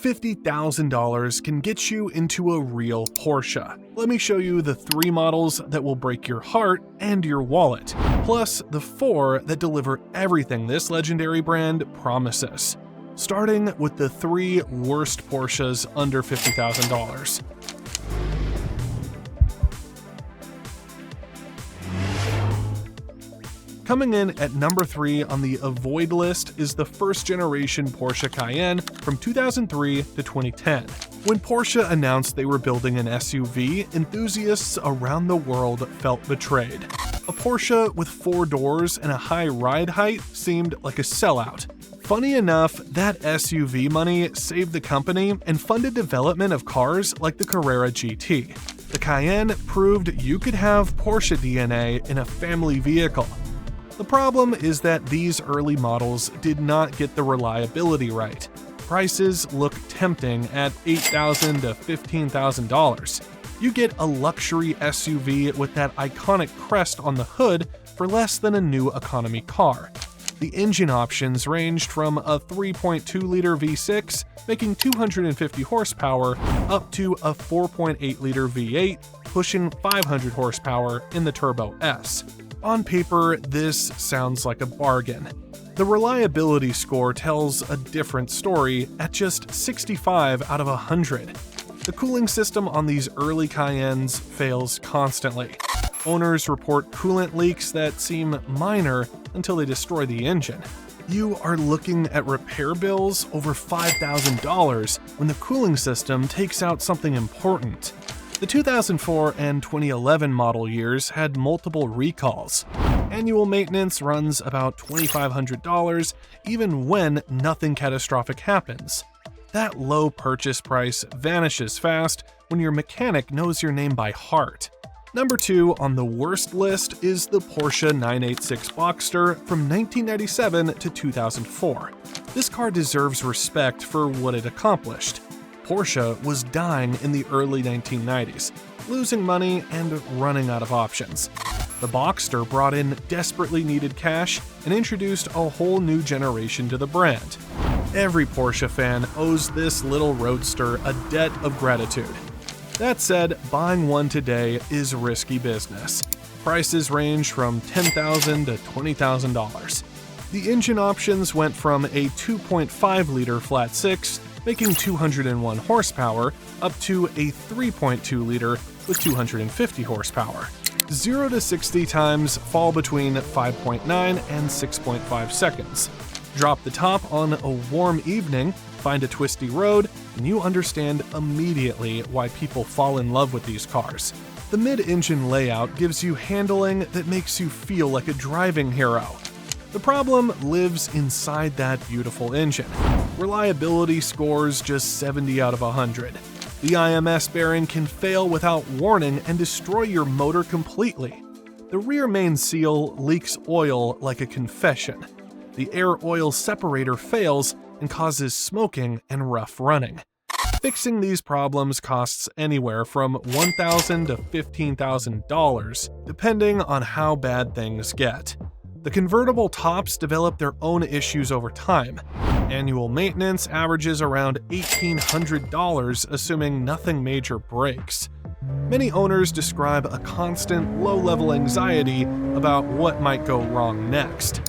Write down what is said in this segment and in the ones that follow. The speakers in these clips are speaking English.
$50,000 can get you into a real Porsche. Let me show you the 3 models that will break your heart and your wallet, plus the 4 that deliver everything this legendary brand promises. Starting with the 3 worst Porsches under $50,000. Coming in at number 3 on the avoid list is the first generation Porsche Cayenne from 2003 to 2010. When Porsche announced they were building an SUV, enthusiasts around the world felt betrayed. A Porsche with 4 doors and a high ride height seemed like a sellout. Funny enough, that SUV money saved the company and funded development of cars like the Carrera GT. The Cayenne proved you could have Porsche DNA in a family vehicle. The problem is that these early models did not get the reliability right. Prices look tempting at $8,000 to $15,000. You get a luxury SUV with that iconic crest on the hood for less than a new economy car. The engine options ranged from a 3.2-liter V6 making 250 horsepower up to a 4.8-liter V8 pushing 500 horsepower in the Turbo S. On paper, this sounds like a bargain. The reliability score tells a different story at just 65 out of 100. The cooling system on these early Cayennes fails constantly. Owners report coolant leaks that seem minor until they destroy the engine. You are looking at repair bills over $5,000 when the cooling system takes out something important. The 2004 and 2011 model years had multiple recalls. Annual maintenance runs about $2,500 even when nothing catastrophic happens. That low purchase price vanishes fast when your mechanic knows your name by heart. Number 2 on the worst list is the Porsche 986 Boxster from 1997 to 2004. This car deserves respect for what it accomplished. Porsche was dying in the early 1990s, losing money and running out of options. The Boxster brought in desperately needed cash and introduced a whole new generation to the brand. Every Porsche fan owes this little roadster a debt of gratitude. That said, buying one today is risky business. Prices range from $10,000 to $20,000. The engine options went from a 2.5-liter flat-six making 201 horsepower up to a 3.2-liter with 250 horsepower. 0 to 60 times fall between 5.9 and 6.5 seconds. Drop the top on a warm evening, find a twisty road, and you understand immediately why people fall in love with these cars. The mid-engine layout gives you handling that makes you feel like a driving hero. The problem lives inside that beautiful engine. Reliability scores just 70 out of 100. The IMS bearing can fail without warning and destroy your motor completely. The rear main seal leaks oil like a confession. The air oil separator fails and causes smoking and rough running. Fixing these problems costs anywhere from $1,000 to $15,000, depending on how bad things get. The convertible tops develop their own issues over time. Annual maintenance averages around $1,800, assuming nothing major breaks. Many owners describe a constant, low-level anxiety about what might go wrong next.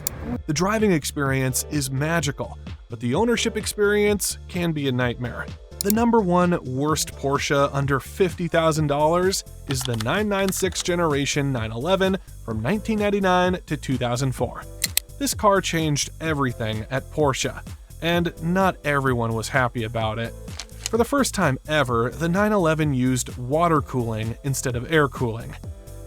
The driving experience is magical, but the ownership experience can be a nightmare. The number 1 worst Porsche under $50,000 is the 996 generation 911 from 1999 to 2004. This car changed everything at Porsche, and not everyone was happy about it. For the first time ever, the 911 used water cooling instead of air cooling.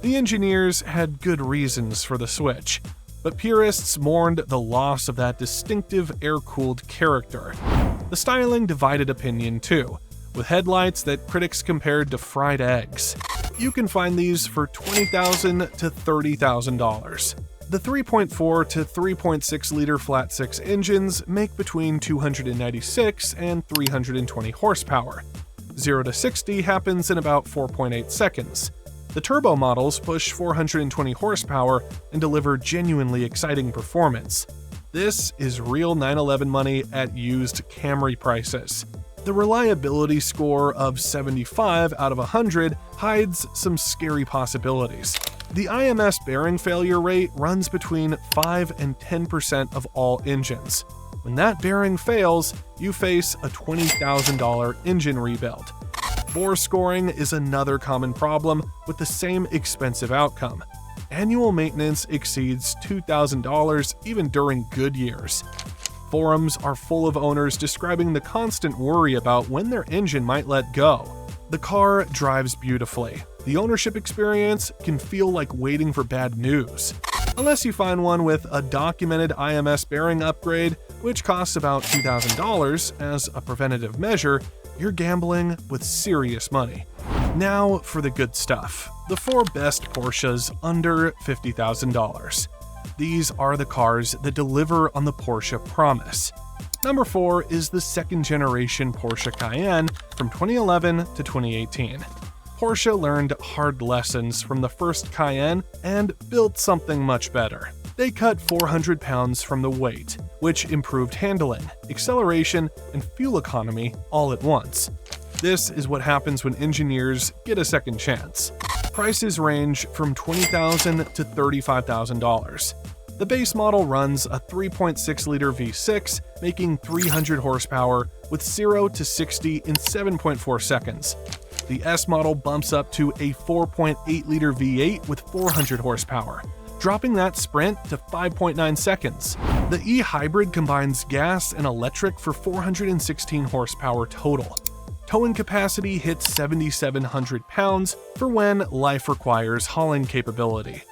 The engineers had good reasons for the switch, but purists mourned the loss of that distinctive air-cooled character. The styling divided opinion too, with headlights that critics compared to fried eggs. You can find these for $20,000 to $30,000. The 3.4 to 3.6 liter flat-six engines make between 296 and 320 horsepower. 0 to 60 happens in about 4.8 seconds. The turbo models push 420 horsepower and deliver genuinely exciting performance. This is real 911 money at used Camry prices. The reliability score of 75 out of 100 hides some scary possibilities. The IMS bearing failure rate runs between 5 and 10% of all engines. When that bearing fails, you face a $20,000 engine rebuild. Bore scoring is another common problem with the same expensive outcome. Annual maintenance exceeds $2,000 even during good years. Forums are full of owners describing the constant worry about when their engine might let go. The car drives beautifully. The ownership experience can feel like waiting for bad news. Unless you find one with a documented IMS bearing upgrade, which costs about $2,000 as a preventative measure, you're gambling with serious money. Now for the good stuff. The 4 best Porsches under $50,000. These are the cars that deliver on the Porsche promise. Number 4 is the second-generation Porsche Cayenne from 2011 to 2018. Porsche learned hard lessons from the first Cayenne and built something much better. They cut 400 pounds from the weight, which improved handling, acceleration, and fuel economy all at once. This is what happens when engineers get a second chance. Prices range from $20,000 to $35,000. The base model runs a 3.6-liter V6, making 300 horsepower with 0 to 60 in 7.4 seconds. The S model bumps up to a 4.8-liter V8 with 400 horsepower, dropping that sprint to 5.9 seconds. The E-Hybrid combines gas and electric for 416 horsepower total. Towing capacity hits 7,700 pounds for when life requires hauling capability.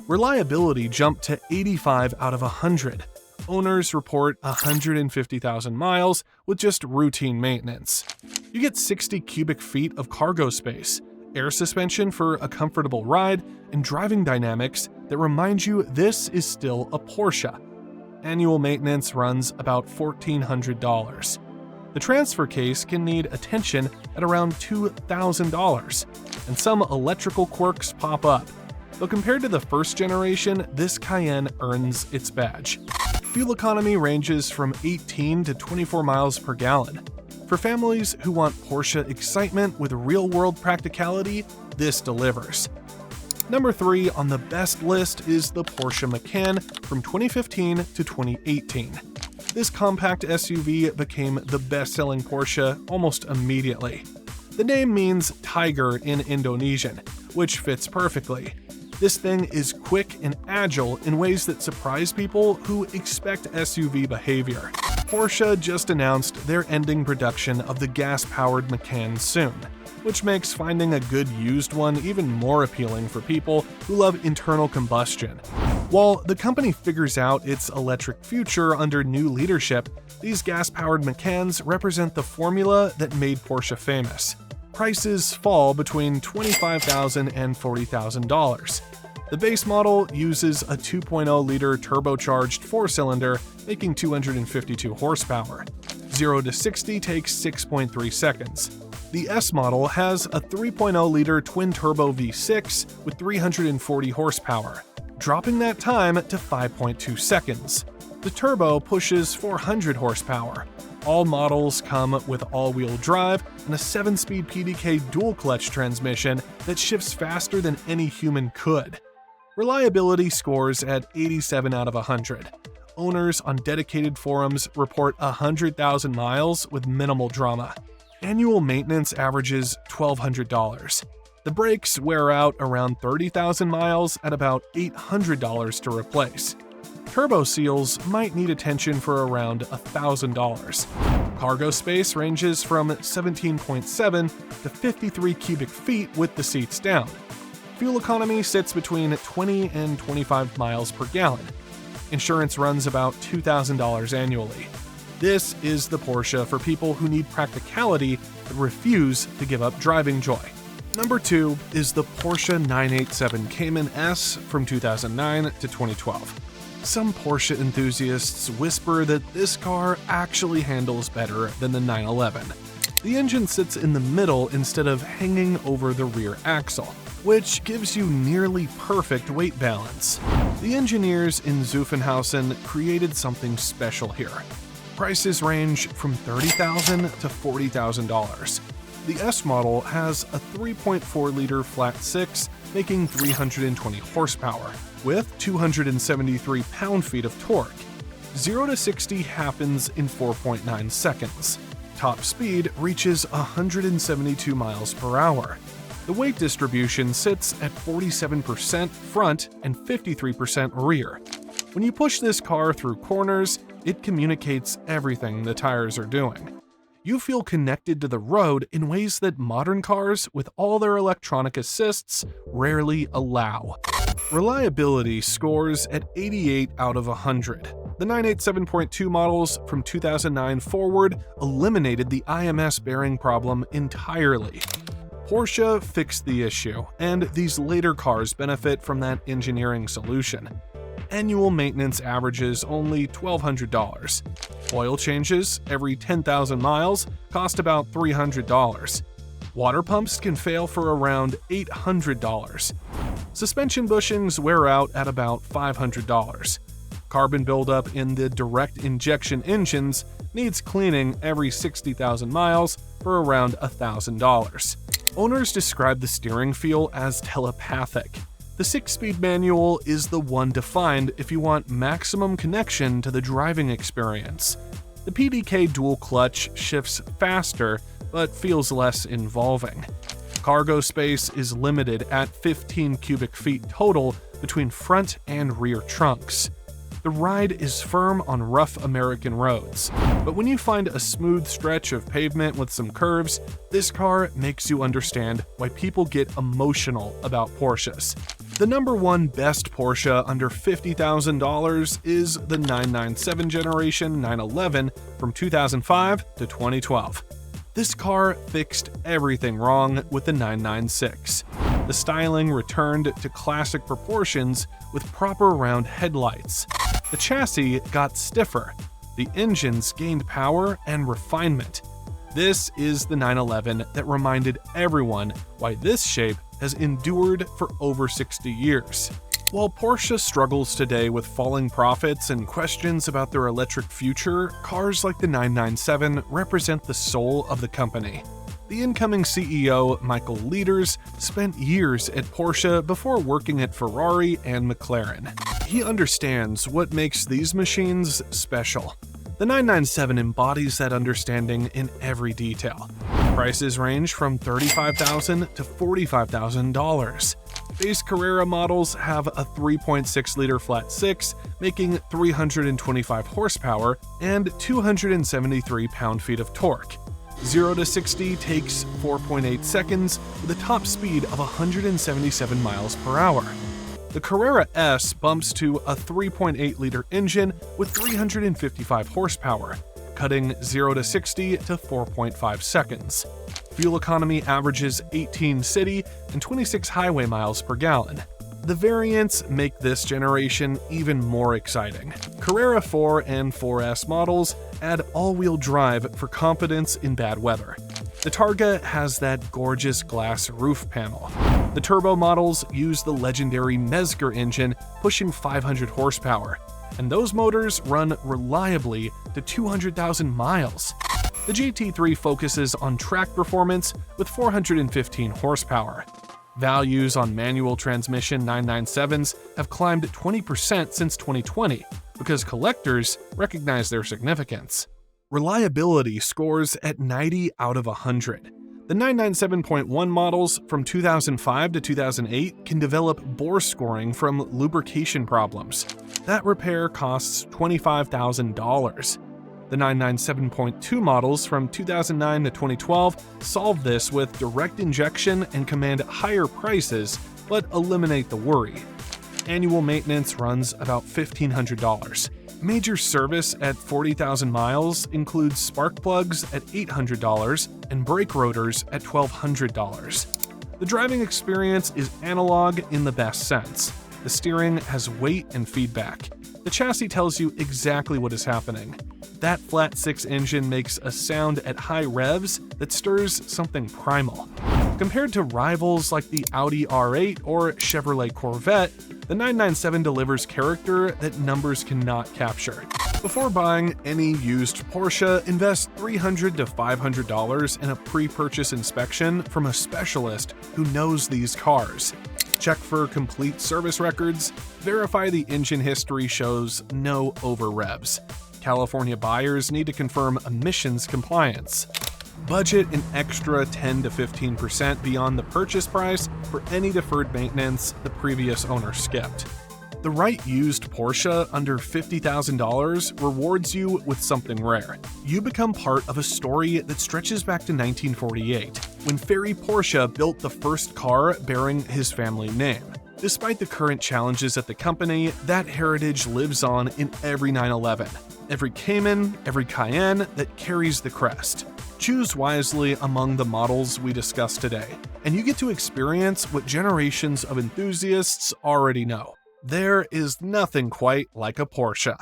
Reliability jumped to 85 out of 100. Owners report 150,000 miles with just routine maintenance. You get 60 cubic feet of cargo space, air suspension for a comfortable ride, and driving dynamics that remind you this is still a Porsche. Annual maintenance runs about $1,400. The transfer case can need attention at around $2,000, and some electrical quirks pop up. But compared to the first generation, this Cayenne earns its badge. Fuel economy ranges from 18 to 24 miles per gallon. For families who want Porsche excitement with real-world practicality, this delivers. Number 3 on the best list is the Porsche Macan from 2015 to 2018. This compact SUV became the best-selling Porsche almost immediately. The name means tiger in Indonesian, which fits perfectly. This thing is quick and agile in ways that surprise people who expect SUV behavior. Porsche just announced they're ending production of the gas-powered Macan soon, which makes finding a good used one even more appealing for people who love internal combustion. While the company figures out its electric future under new leadership, these gas-powered Macans represent the formula that made Porsche famous. Prices fall between $25,000 and $40,000. The base model uses a 2.0-liter turbocharged 4-cylinder, making 252 horsepower. 0 to 60 takes 6.3 seconds. The S model has a 3.0-liter twin-turbo V6 with 340 horsepower, dropping that time to 5.2 seconds. The turbo pushes 400 horsepower. All models come with all-wheel drive and a 7-speed PDK dual-clutch transmission that shifts faster than any human could. Reliability scores at 87 out of 100. Owners on dedicated forums report 100,000 miles with minimal drama. Annual maintenance averages $1,200. The brakes wear out around 30,000 miles at about $800 to replace. Turbo seals might need attention for around $1,000. Cargo space ranges from 17.7 to 53 cubic feet with the seats down. Fuel economy sits between 20 and 25 miles per gallon. Insurance runs about $2,000 annually. This is the Porsche for people who need practicality but refuse to give up driving joy. Number 2 is the Porsche 987 Cayman S from 2009 to 2012. Some Porsche enthusiasts whisper that this car actually handles better than the 911. The engine sits in the middle instead of hanging over the rear axle, which gives you nearly perfect weight balance. The engineers in Zuffenhausen created something special here. Prices range from $30,000 to $40,000. The S model has a 3.4-liter flat six, making 320 horsepower, with 273 pound-feet of torque. 0 to 60 happens in 4.9 seconds. Top speed reaches 172 miles per hour. The weight distribution sits at 47% front and 53% rear. When you push this car through corners, it communicates everything the tires are doing. You feel connected to the road in ways that modern cars, with all their electronic assists, rarely allow. Reliability scores at 88 out of 100. The 987.2 models from 2009 forward eliminated the IMS bearing problem entirely. Porsche fixed the issue, and these later cars benefit from that engineering solution. Annual maintenance averages only $1,200. Oil changes every 10,000 miles cost about $300. Water pumps can fail for around $800. Suspension bushings wear out at about $500. Carbon buildup in the direct injection engines needs cleaning every 60,000 miles for around $1,000. Owners describe the steering feel as telepathic. The 6-speed manual is the one to find if you want maximum connection to the driving experience. The PDK dual clutch shifts faster, but feels less involving. Cargo space is limited at 15 cubic feet total between front and rear trunks. The ride is firm on rough American roads, but when you find a smooth stretch of pavement with some curves, this car makes you understand why people get emotional about Porsches. The number one best Porsche under $50,000 is the 997 generation 911 from 2005 to 2012. This car fixed everything wrong with the 996. The styling returned to classic proportions with proper round headlights. The chassis got stiffer. The engines gained power and refinement. This is the 911 that reminded everyone why this shape has endured for over 60 years. While Porsche struggles today with falling profits and questions about their electric future, cars like the 997 represent the soul of the company. The incoming CEO, Michael Leaders, spent years at Porsche before working at Ferrari and McLaren. He understands what makes these machines special. The 997 embodies that understanding in every detail. Prices range from $35,000 to $45,000. Base Carrera models have a 3.6-liter flat six, making 325 horsepower and 273 pound-feet of torque. 0 to 60 takes 4.8 seconds with a top speed of 177 miles per hour. The Carrera S bumps to a 3.8-liter engine with 355 horsepower, cutting 0 to 60 to 4.5 seconds. Fuel economy averages 18 city and 26 highway miles per gallon. The variants make this generation even more exciting. Carrera 4 and 4S models add all-wheel drive for confidence in bad weather. The Targa has that gorgeous glass roof panel. The turbo models use the legendary Mezger engine, pushing 500 horsepower, and those motors run reliably to 200,000 miles. The GT3 focuses on track performance with 415 horsepower. Values on manual transmission 997s have climbed 20% since 2020 because collectors recognize their significance. Reliability scores at 90 out of 100. The 997.1 models from 2005 to 2008 can develop bore scoring from lubrication problems. That repair costs $25,000. The 997.2 models from 2009 to 2012 solve this with direct injection and command higher prices, but eliminate the worry. Annual maintenance runs about $1,500. Major service at 40,000 miles includes spark plugs at $800 and brake rotors at $1,200. The driving experience is analog in the best sense. The steering has weight and feedback. The chassis tells you exactly what is happening. That flat six engine makes a sound at high revs that stirs something primal. Compared to rivals like the Audi R8 or Chevrolet Corvette, The 997 delivers character that numbers cannot capture. Before buying any used Porsche, invest $300 to $500 in a pre-purchase inspection from a specialist who knows these cars. Check for complete service records, verify the engine history shows no over-revs. California buyers need to confirm emissions compliance. Budget an extra 10 to 15% beyond the purchase price for any deferred maintenance the previous owner skipped. The right used Porsche under $50,000 rewards you with something rare. You become part of a story that stretches back to 1948, when Ferry Porsche built the first car bearing his family name. Despite the current challenges at the company, that heritage lives on in every 911, every Cayman, every Cayenne that carries the crest. Choose wisely among the models we discussed today, and you get to experience what generations of enthusiasts already know. There is nothing quite like a Porsche.